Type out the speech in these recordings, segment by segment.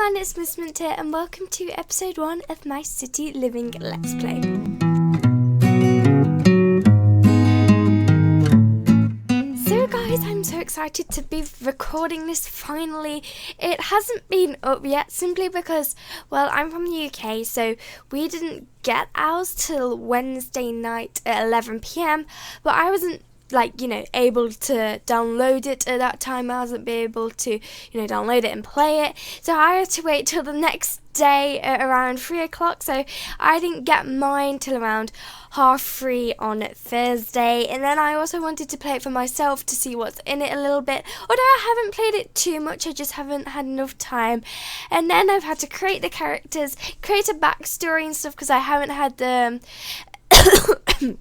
everyone, it's Miss Mint here and welcome to episode 1 of my City Living Let's Play. So guys, I'm so excited to be recording this finally. It hasn't been up yet simply because, well, I'm from the UK, so we didn't get ours till Wednesday night at 11 p.m, but I wasn't able to download it at that time. I wasn't able to, download it and play it. So I had to wait till the next day at around 3 o'clock. So I didn't get mine till around 3:30 on Thursday. And then I also wanted to play it for myself to see what's in it a little bit. Although I haven't played it too much, I just haven't had enough time. And then I've had to create the characters, create a backstory and stuff because I haven't had the...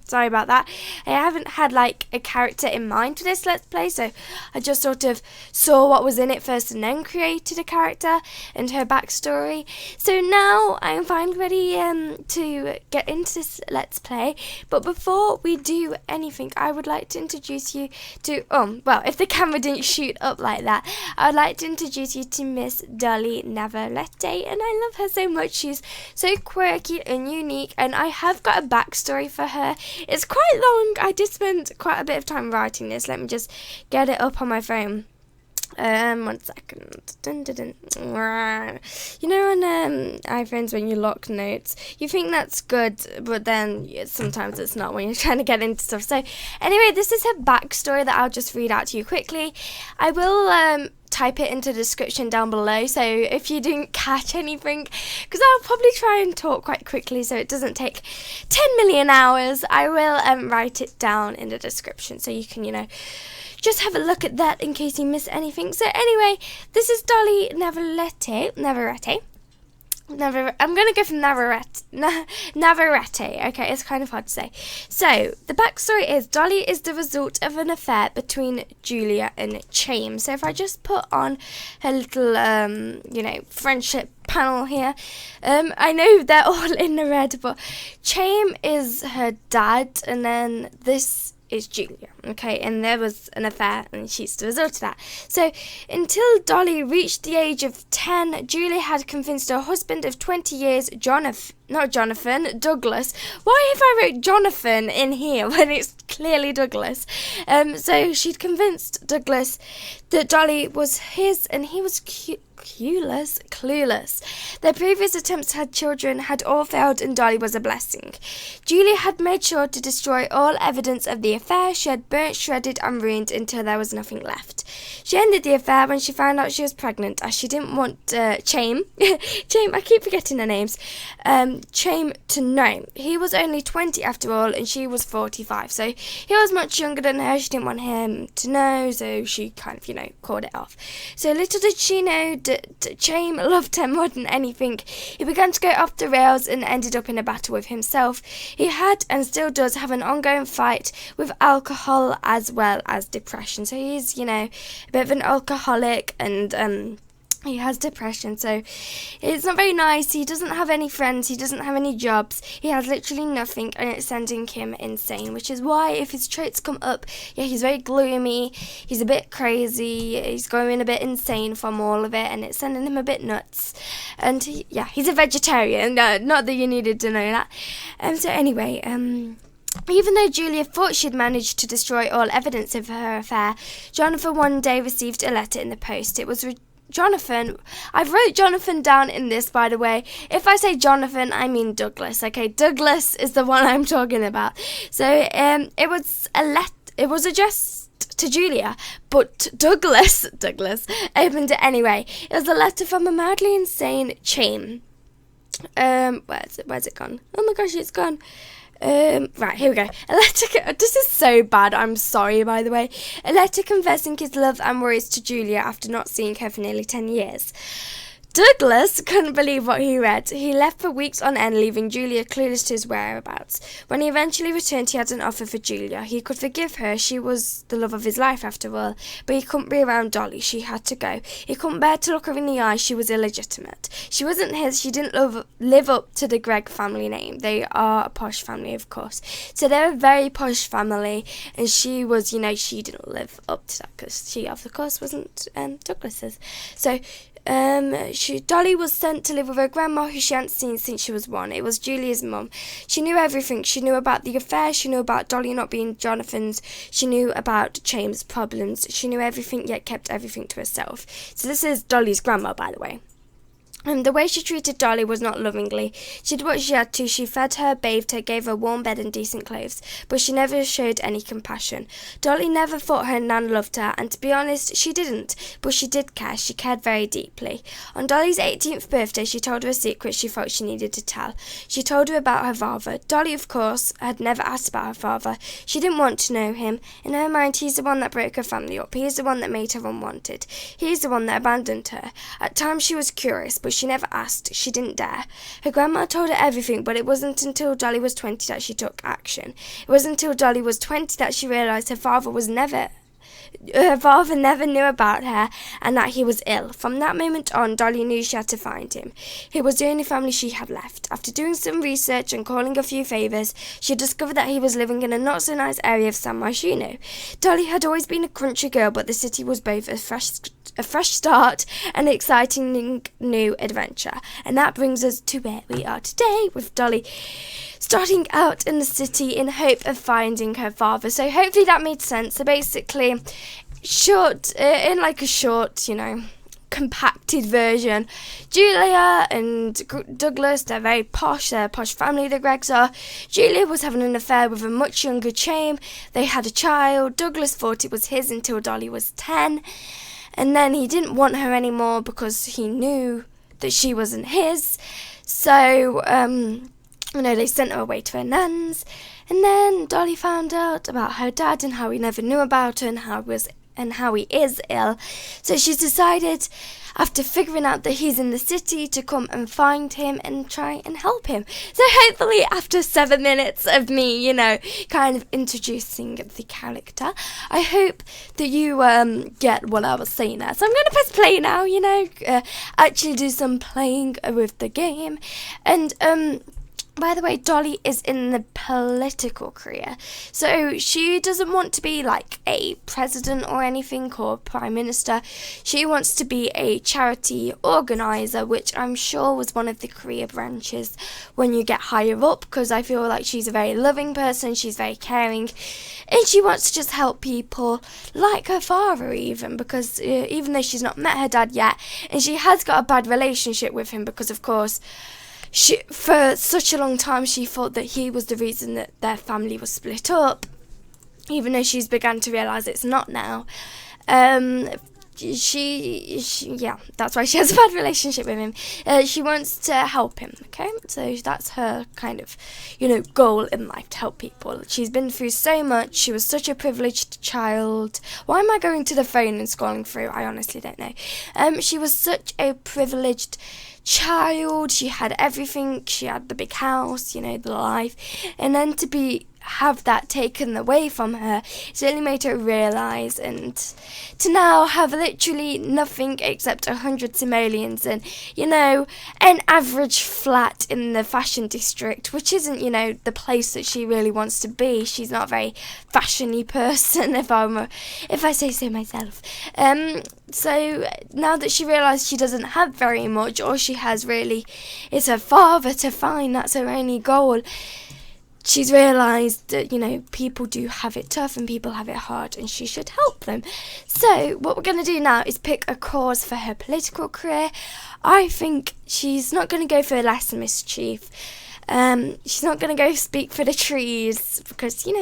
sorry about that. I haven't had a character in mind for this Let's Play, so I just sort of saw what was in it first and then created a character and her backstory. So now I'm finally ready to get into this Let's Play. But before we do anything, I would like to introduce you to, if the camera didn't shoot up like that, I would like to introduce you to Miss Dolly Navarrete, and I love her so much. She's so quirky and unique, and I have got a backstory for her. It's quite long. I did spend quite a bit of time writing this. Let me just get it up on my phone. 1 second. Dun, dun, dun. You know on iPhones when you lock notes, you think that's good, but then sometimes it's not when you're trying to get into stuff. So anyway, this is her backstory that I'll just read out to you quickly. I will type it into the description down below, so if you didn't catch anything, because I'll probably try and talk quite quickly so it doesn't take 10 million hours, I will write it down in the description so you can, just have a look at that in case you miss anything. So anyway, this is Dolly Navarrete. I'm going to go for Navarrete. Okay, it's kind of hard to say. So, the backstory is Dolly is the result of an affair between Julia and Chaim. So, if I just put on her little, friendship panel here, I know they're all in the red, but Chaim is her dad, and then this is Julia, okay, and there was an affair and she's the result of that. So until Dolly reached the age of 10, Julia had convinced her husband of 20 years, Douglas. Why have I wrote Jonathan in here when it's clearly Douglas? So she'd convinced Douglas that Dolly was his and he was clueless. Their previous attempts to have children had all failed and Dolly was a blessing. Julia had made sure to destroy all evidence of the affair. She had burnt, shredded and ruined until there was nothing left. She ended the affair when she found out she was pregnant, as she didn't want Chaim, I keep forgetting their names, Chaim to know. He was only 20 after all and she was 45, so he was much younger than her. She didn't want him to know, so she kind of, called it off. So little did she know that Chaim loved her more than anything. He began to go off the rails and ended up in a battle with himself. He had and still does have an ongoing fight with alcohol as well as depression. So he's, a bit of an alcoholic and he has depression, so it's not very nice. He doesn't have any friends, he doesn't have any jobs, he has literally nothing, and it's sending him insane, which is why if his traits come up, he's very gloomy, he's a bit crazy, he's going a bit insane from all of it, and it's sending him a bit nuts. And he's a vegetarian, not that you needed to know that. So anyway, even though Julia thought she'd managed to destroy all evidence of her affair, Jonathan one day received a letter in the post. It was Jonathan. I've wrote Jonathan down in this, by the way. If I say Jonathan, I mean Douglas. Okay, Douglas is the one I'm talking about. So it was it was addressed to Julia, but Douglas opened it anyway. It was a letter from a madly insane Chaim. Where's it gone? Oh my gosh, it's gone. Right, here we go. A letter. This is so bad. I'm sorry, by the way. A letter confessing his love and worries to Julia after not seeing her for nearly 10 years. Douglas couldn't believe what he read. He left for weeks on end, leaving Julia clueless to his whereabouts. When he eventually returned, he had an offer for Julia. He could forgive her. She was the love of his life, after all. But he couldn't be around Dolly. She had to go. He couldn't bear to look her in the eye. She was illegitimate. She wasn't his. She didn't live up to the Gregg family name. They are a posh family, of course. So they're a very posh family. And she was, she didn't live up to that because she, of course, wasn't Douglas's. So Dolly was sent to live with her grandma, who she hadn't seen since she was 1. It was Julia's mum. She knew everything. She knew about the affair. She knew about Dolly not being Jonathan's. She knew about Chaim's problems. She knew everything, yet kept everything to herself. So this is Dolly's grandma, by the way. The way she treated Dolly was not lovingly. She did what she had to. She fed her, bathed her, gave her warm bed and decent clothes, but she never showed any compassion. Dolly never thought her nan loved her, and to be honest, she didn't, but she did care. She cared very deeply. On Dolly's 18th birthday, she told her a secret she felt she needed to tell. She told her about her father. Dolly, of course, had never asked about her father. She didn't want to know him. In her mind, he's the one that broke her family up. He's the one that made her unwanted. He's the one that abandoned her. At times she was curious, but she never asked. She didn't dare. Her grandma told her everything, but it wasn't until Dolly was 20 that she took action. It wasn't until Dolly was 20 that she realised her father never knew about her and that he was ill. From that moment on, Dolly knew she had to find him. He was the only family she had left. After doing some research and calling a few favours, she discovered that he was living in a not so nice area of San Myshuno. Dolly had always been a country girl, but the city was both a fresh start and an exciting new adventure. And that brings us to where we are today, with Dolly starting out in the city in hope of finding her father. So hopefully that made sense. So basically, short, compacted version, Julia and Douglas, they're very posh, they're a posh family, the Greggs are. Julia was having an affair with a much younger Chaim. They had a child. Douglas thought it was his until Dolly was 10. And then he didn't want her anymore because he knew that she wasn't his. So, they sent her away to her nan's. And then Dolly found out about her dad and how he never knew about her and how he is ill. So she's decided, after figuring out that he's in the city, to come and find him and try and help him. So hopefully after 7 minutes of me, kind of introducing the character, I hope that you get what I was saying there. So I'm going to press play now, actually do some playing with the game. And by the way, Dolly is in the political career. So she doesn't want to be like a president or anything, or prime minister. She wants to be a charity organizer, which I'm sure was one of the career branches when you get higher up, because I feel like she's a very loving person, she's very caring, and she wants to just help people like her father even, because even though she's not met her dad yet, and she has got a bad relationship with him, because of course, for such a long time, she thought that he was the reason that their family was split up, even though she's begun to realise it's not now. That's why she has a bad relationship with him. She wants to help him, okay? So that's her kind of, goal in life, to help people. She's been through so much. She was such a privileged child. Why am I going to the phone and scrolling through? I honestly don't know. She was such a privileged child. She had everything. She had the big house, the life. And then to have that taken away from her, it's really made her realise, and to now have literally nothing except 100 simoleons and, an average flat in the fashion district, which isn't, the place that she really wants to be. She's not a very fashiony person, if I say so myself. So now that she realised she doesn't have very much, all she has really is her father to find. That's her only goal. She's realised that, people do have it tough and people have it hard, and she should help them. So what we're going to do now is pick a cause for her political career. I think she's not going to go for less mischief. She's not going to go speak for the trees, because, she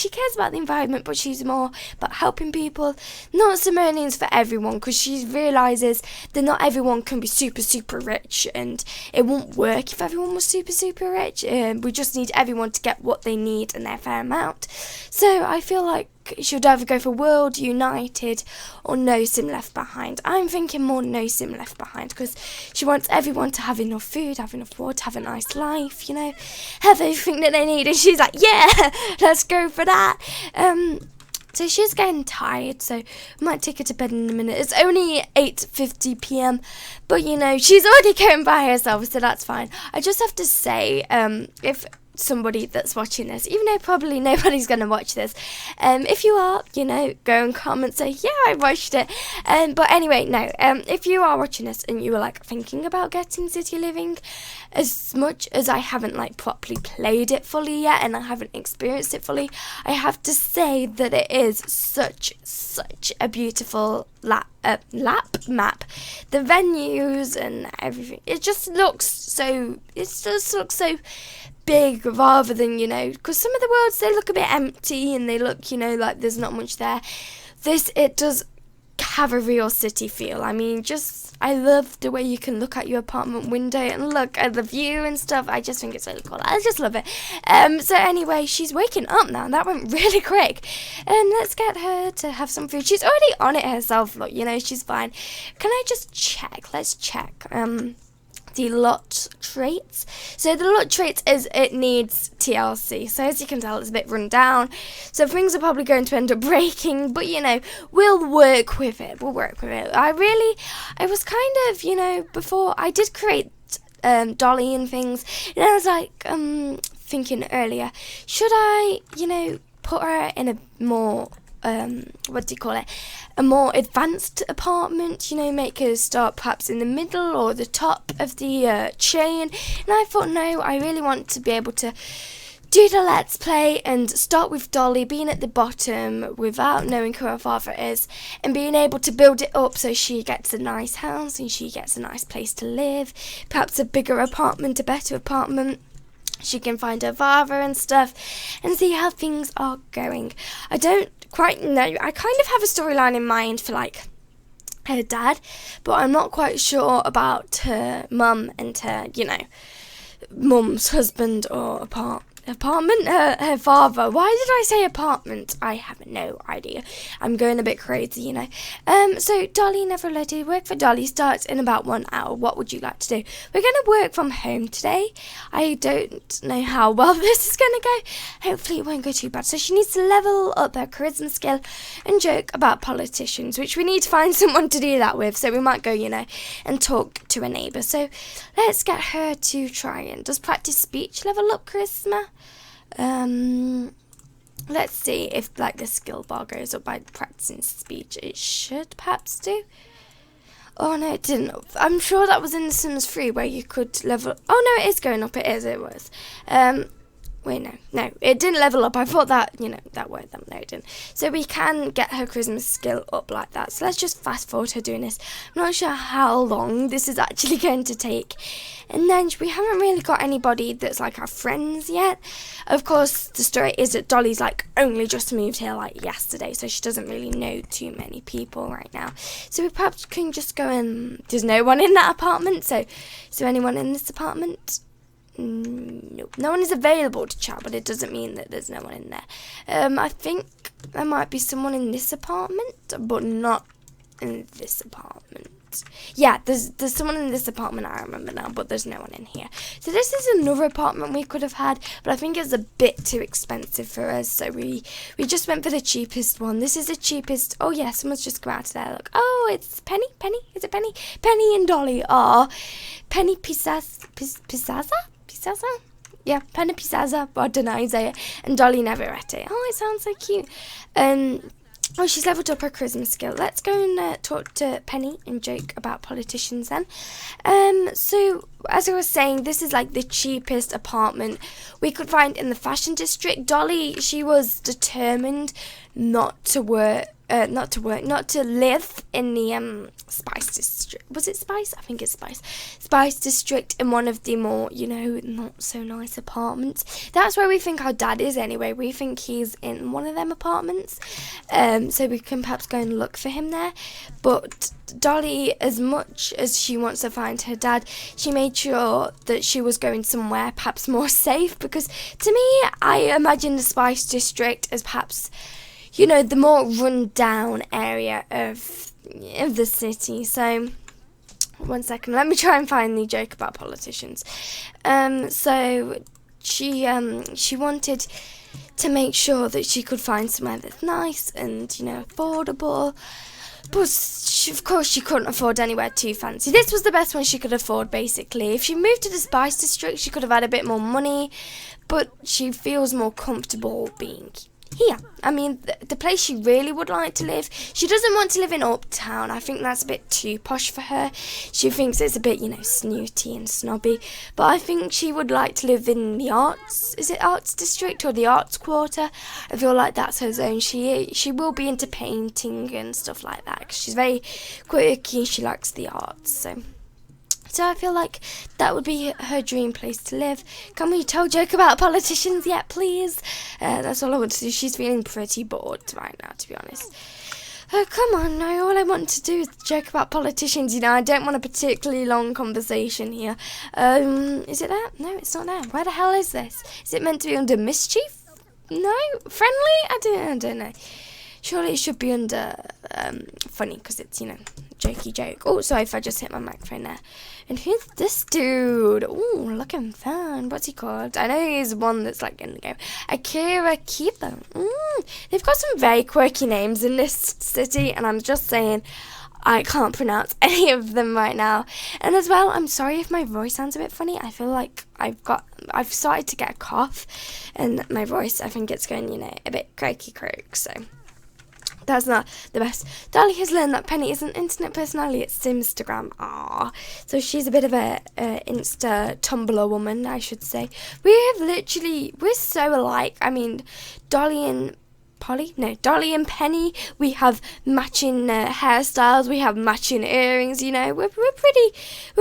cares about the environment, but she's more about helping people. Not simoleons for everyone, because she realises that not everyone can be super, super rich, and it won't work if everyone was super, super rich. We just need everyone to get what they need and their fair amount. So I feel like she would either go for World United or No Sim Left Behind. I'm thinking more No Sim Left Behind, because she wants everyone to have enough food, have enough water, have a nice life, have everything that they need. And she's like, yeah, let's go for that. So she's getting tired, so I might take her to bed in a minute. It's only 8:50 p.m, but she's already going by herself, so that's fine. I just have to say, if somebody that's watching this, even though probably nobody's going to watch this. If you are, go and comment, say, yeah, I watched it. But anyway, no, if you are watching this and you were like thinking about getting City Living, as much as I haven't like properly played it fully yet and I haven't experienced it fully, I have to say that it is such a beautiful lap map. The venues and everything, it just looks so big, rather than, because some of the worlds, they look a bit empty and they look, like there's not much there. It does have a real city feel. I mean, I love the way you can look out your apartment window and look at the view and stuff. I just think it's really cool. I just love it. So anyway, she's waking up now. That went really quick. And let's get her to have some food. She's already on it herself. Look, she's fine. Can I just check? Let's check. The lot traits. So the lot traits is it needs TLC. So as you can tell, it's a bit run down. So things are probably going to end up breaking, but we'll work with it. I was kind of, before I did create Dolly and things, and I was like thinking earlier, should I, put her in a more a more advanced apartment, make her start perhaps in the middle or the top of the chain. And I thought, no, I really want to be able to do the Let's Play and start with Dolly being at the bottom without knowing who her father is, and being able to build it up so she gets a nice house and she gets a nice place to live, perhaps a bigger apartment, a better apartment. She can find her father and stuff and see how things are going. I don't quite know. I kind of have a storyline in mind for like her dad, but I'm not quite sure about her mum and her, mum's husband or apartment, her father. Why did I say apartment? I have no idea. I'm going a bit crazy, So Dolly Navarrete, work for Dolly starts in about 1 hour. What would you like to do? We're going to work from home today. I don't know how well this is going to go. Hopefully it won't go too bad. So she needs to level up her charisma skill and joke about politicians, which we need to find someone to do that with. So we might go, and talk to a neighbour. So let's get her to try and does practice speech level up charisma? Let's see if like the skill bar goes up by practicing speech. It should perhaps do. Oh no, it didn't. I'm sure that was in The Sims 3 where you could level. Oh no, it is going up. It was. Wait, no, it didn't level up. I thought that, that word, no, it didn't. So we can get her charisma skill up like that. So let's just fast forward her doing this. I'm not sure how long this is actually going to take. And then we haven't really got anybody that's like our friends yet. Of course, the story is that Dolly's like only just moved here like yesterday, so she doesn't really know too many people right now. So we perhaps can just go in. There's no one in that apartment. So is there anyone in this apartment? Nope. No one is available to chat, but it doesn't mean that there's no one in there. I think there might be someone in this apartment, but not in this apartment. Yeah, there's someone in this apartment, I remember now, but there's no one in here. So this is another apartment we could have had, but I think it's a bit too expensive for us, so we just went for the cheapest one. This is the cheapest. Oh yeah, someone's just come out of there. Look. Oh, it's Penny. Is it Penny? Penny and Dolly are Penny Pisaza? Yeah, Penny Pisaza, I don't know how you say it, and Dolly Navarrete. Oh, it sounds so cute. Oh, she's leveled up her charisma skill. Let's go and talk to Penny and joke about politicians then. So, as I was saying, this is like the cheapest apartment we could find in the fashion district. Dolly, she was determined not to live in the Spice district. Was it Spice? I think it's Spice. Spice district, in one of the more, not so nice apartments. That's where we think our dad is anyway. We think he's in one of them apartments. So we can perhaps go and look for him there. But Dolly, as much as she wants to find her dad, she made sure that she was going somewhere perhaps more safe, because to me, I imagine the Spice district as perhaps, the more run-down area of the city. So, 1 second, let me try and find the joke about politicians. So she wanted to make sure that she could find somewhere that's nice and, affordable. But of course she couldn't afford anywhere too fancy. This was the best one she could afford, basically. If she moved to the Spice District, she could have had a bit more money, but she feels more comfortable being here. I mean, the place she really would like to live, she doesn't want to live in Uptown. I think that's a bit too posh for her. She thinks it's a bit, snooty and snobby. But I think she would like to live in the Arts, is it Arts District or the Arts Quarter? I feel like that's her zone. She will be into painting and stuff like that, 'cause she's very quirky and she likes the arts, So I feel like that would be her dream place to live. Can we tell joke about politicians yet, please? That's all I want to do. She's feeling pretty bored right now, to be honest. Come on, no, all I want to do is joke about politicians, I don't want a particularly long conversation here. Is it that? No, it's not that. Where the hell is this? Is it meant to be under mischief? No? Friendly? I don't know. Surely it should be under funny, because it's, jokey joke. Oh, sorry if I just hit my microphone there. And who's this dude? Oh, looking fun. What's he called? I know he's one that's like indigo. Akira Kiba. They've got some very quirky names in this city, and I'm just saying I can't pronounce any of them right now. And as well, I'm sorry if my voice sounds a bit funny. I feel like I've started to get a cough, and my voice, I think it's going, a bit croaky, so that's not the best. Dolly has learned that Penny is an internet personality. It's Instagram. So she's a bit of a Insta Tumblr woman, I should say. We're so alike. I mean, Dolly and Penny, we have matching hairstyles, we have matching earrings, we're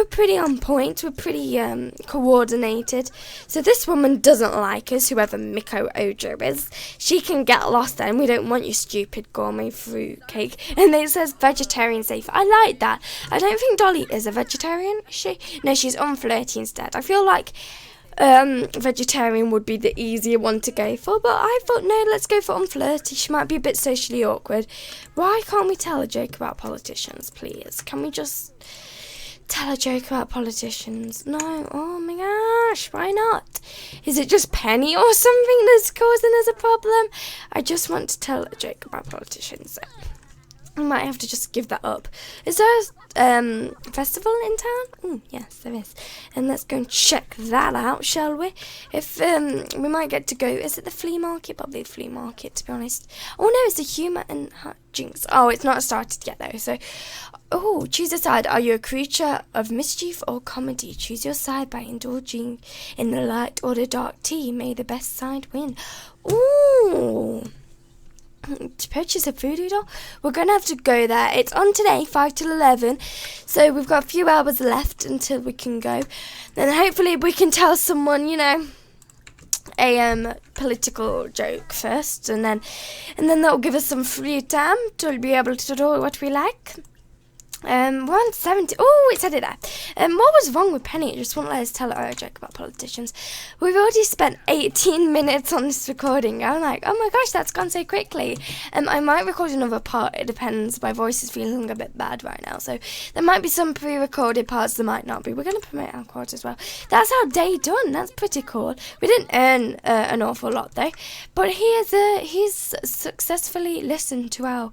pretty on point, we're pretty coordinated. So this woman doesn't like us, whoever Miko Ojo is. She can get lost then. We don't want your stupid gourmet fruit cake. And it says vegetarian safe. I like that. I don't think Dolly is a vegetarian, is she? No, she's unflirty instead. I feel like vegetarian would be the easier one to go for, but I thought, no, let's go for unflirty. She might be a bit socially awkward. Why can't we tell a joke about politicians, please? Can we just tell a joke about politicians? No. Oh my gosh, why not? Is it just Penny or something that's causing us a problem? I just want to tell a joke about politicians. I might have to just give that up. Is there a festival in town? Yes, there is. And let's go and check that out, shall we? If we might get to go. Is it the flea market? Probably the flea market, to be honest. Oh no, it's the humour and jinx. Oh, it's not started yet though. So, choose a side. Are you a creature of mischief or comedy? Choose your side by indulging in the light or the dark tea. May the best side win. Ooh. To purchase a voodoo doll, we're going to have to go there. It's on today, 5 till 11, so we've got a few hours left until we can go. Then hopefully we can tell someone, a political joke first, and then that'll give us some free time to be able to do what we like. We're on 70. Oh, it said it there. What was wrong with Penny? It just won't let us tell her a joke about politicians. We've already spent 18 minutes on this recording. I'm like, oh my gosh, that's gone so quickly. I might record another part. It depends. My voice is feeling a bit bad right now, so there might be some pre-recorded parts. There might not be. We're going to promote our quote as well. That's our day done. That's pretty cool. We didn't earn an awful lot though, but he's successfully listened to our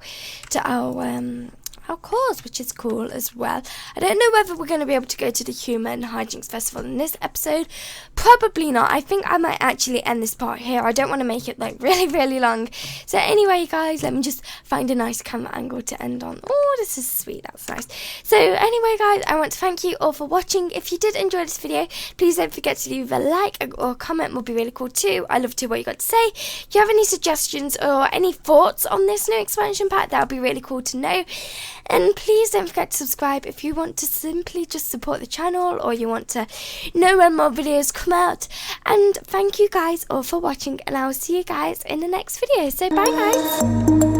cause, which is cool as well. I don't know whether we're going to be able to go to the Humour and Hijinks Festival in this episode. Probably not. I think I might actually end this part here. I don't want to make it really, really long. So anyway, guys, let me just find a nice camera angle to end on. Oh, this is sweet. That's nice. So anyway, guys, I want to thank you all for watching. If you did enjoy this video, please don't forget to leave a like or a comment. Would be really cool too. I love to hear what you got to say. If you have any suggestions or any thoughts on this new expansion pack, that would be really cool to know. And please don't forget to subscribe if you want to simply just support the channel, or you want to know when more videos come out. And thank you guys all for watching, and I'll see you guys in the next video. So bye guys.